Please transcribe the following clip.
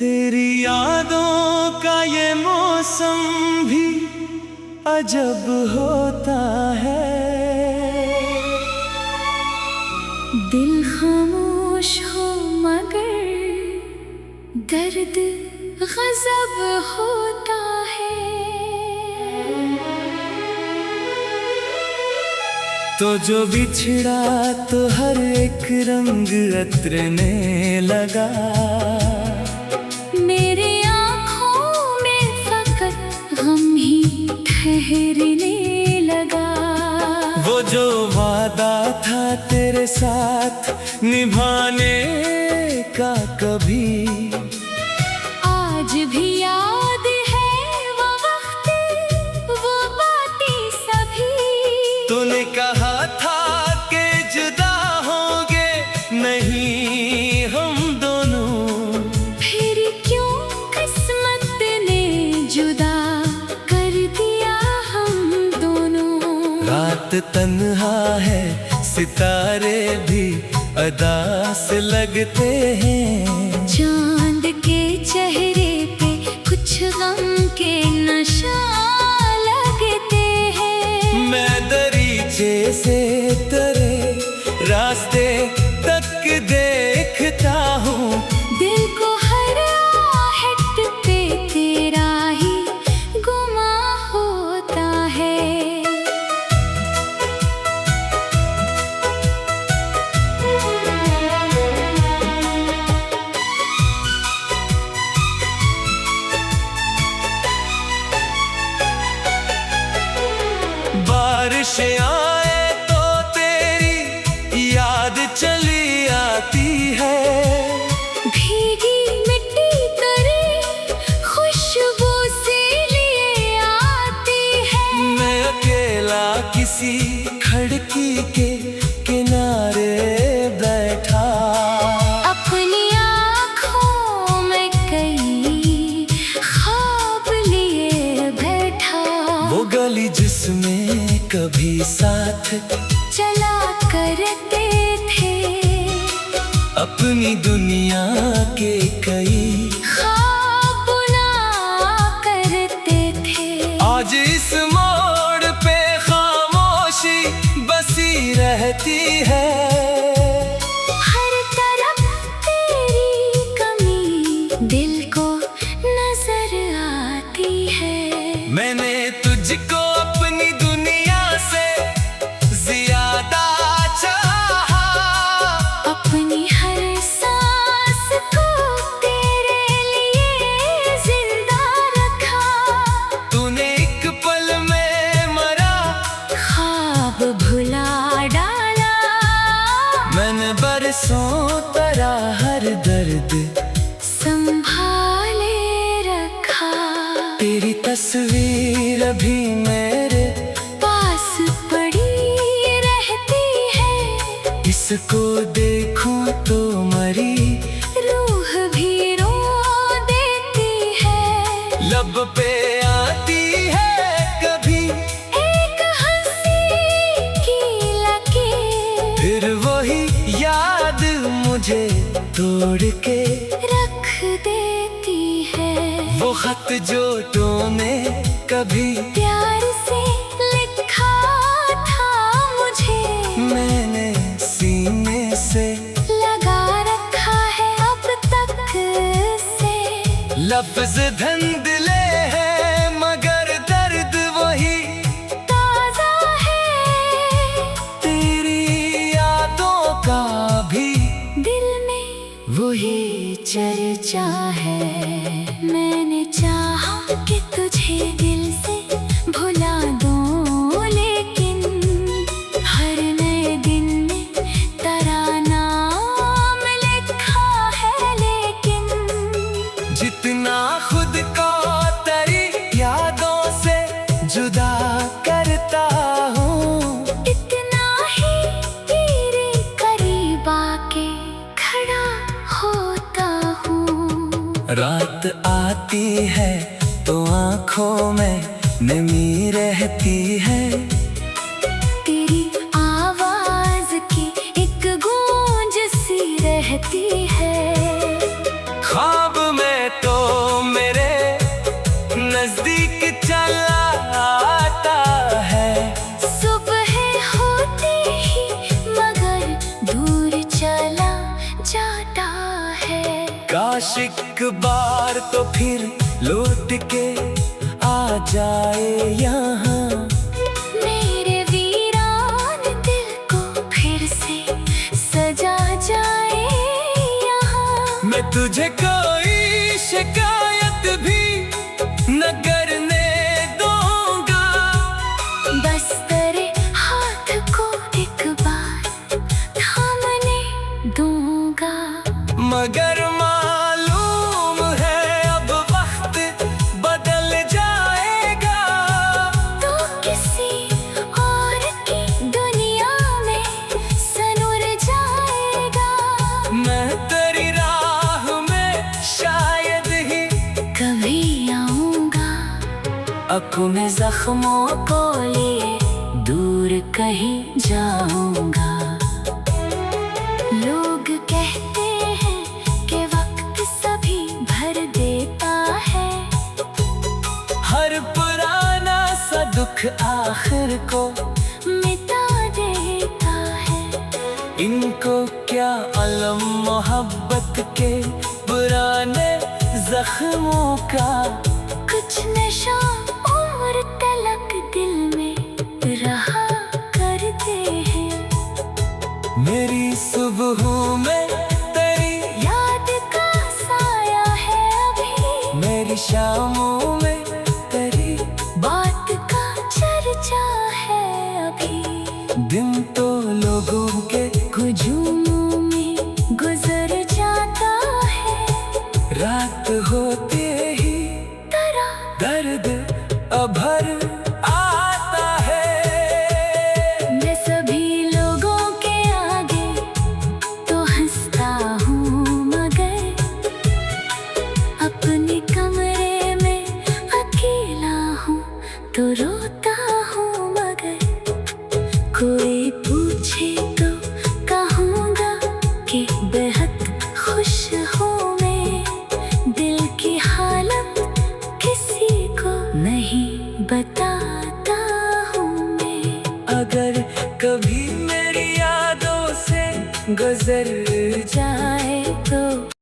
तेरी यादों का ये मौसम भी अजब होता है। दिल खामोश हो मगर दर्द गज़ब होता है। तो जो बिछड़ा तो हर एक रंग अतरने लगा। मेरी आँखों में फकत गम ही ठहरने लगा। वो जो वादा था तेरे साथ निभाने का कभी आज भी याद है वो वक्त, वो बातें सभी। तूने कहा था कि जुदा होंगे नहीं हम दोनों, फिर क्यों किस्मत ने जुदा कर दिया हम दोनों। रात तन्हा है सितारे भी अदा से लगते हैं। चांद के चेहरे पे कुछ गम के नशा लगते हैं। मैं दरीचे से तेरे रास्ते तक देखता हूँ। दिल को हर आहट पे तेरा ही गुमा होता है। बारिशें आए तो तेरी याद चली आती है। भीगी मिट्टी तेरी खुशबू से लिए आती है। मैं अकेला किसी खिड़की के किनारे बैठा, अपनी आँखों में कई ख्वाब लिए बैठा। वो गली जिसमें कभी साथ चला करते थे, अपनी दुनिया के कई ख्वाब बुना करते थे। आज इस मोड़ पे खामोशी बसी रहती है। हर तरफ तेरी कमी दिल को नजर आती है। मैंने तुझको अपनी दुनिया से ज्यादा चाहा, अपनी हर सांस को तेरे लिए जिंदा रखा। तूने एक पल में मरा ख्वाब भुला डाला। मैंने बरसों तरह हर दर्द संभाले रखा। तेरी तस्वीर अभी मेरे पास पड़ी रहती है। इसको देखूं तो मरी रूह भी रो देती है। लब पे आती है कभी एक हंसी की लकीर, फिर वही याद मुझे तोड़ के रख देती है। वो खत जो तूने कभी प्यार से लिखा था मुझे, मैंने सीने से लगा रखा है अब तक से। लफ्ज धंधले हैं मगर दर्द वही ताजा है। तेरी यादों का भी दिल में वही चर्चा है। मैंने चाहा कि तुझे दिल से भुला दूं, लेकिन हर नए दिन में तेरा नाम लिखा है। लेकिन जितना खुद को तेरी यादों से जुदा करता हूँ, इतना ही तेरे करीब आके खड़ा होता हूँ। रात आती है तो आँखों में नमी रहती है। तेरी आवाज की एक गूंज सी रहती है। ख्वाब में काश एक बार तो फिर लौट के आ जाए यहाँ, मेरे वीरान दिल को फिर से सजा जाए यहाँ। मैं तुझे कोई शिकायत भी न करने दूंगा, बस तेरे हाथ को एक बार थामने दूंगा। मगर मालूम है अब वक्त बदल जाएगा, तो किसी और की दुनिया में सनूर जाएगा। मैं तेरी राह में शायद ही कभी आऊंगा, अपने जख्मों को लिए दूर कहीं जाऊंगा। लोग कहते हैं कि वक्त सभी भर देता है, हर पुराना सा दुख आखिर को मिटा देता है। इनको क्या अलम मोहब्बत के पुराने जख्मों का, कुछ नशा उम्र तलक दिल में रहा करते हैं। मेरी सुबहों में तेरी याद का साया है अभी, मेरी शामों में तेरी बात का चर्चा है अभी। दिन तो लोगों के हुजूमों में गुजर जाता है, रात होते ही तरह दर्द अभर आता है। मैं सभी लोगों के आगे तो हंसता हूँ, मगर अपने कमरे में अकेला हूँ तो रोता हूँ। मगर कोई पूछे तो कहूँगा कि बेहद खुश हूँ मैं, दिल की हालत किसी को नहीं बताता हूँ मैं। अगर कभी मेरी यादों से गुजर जाए तो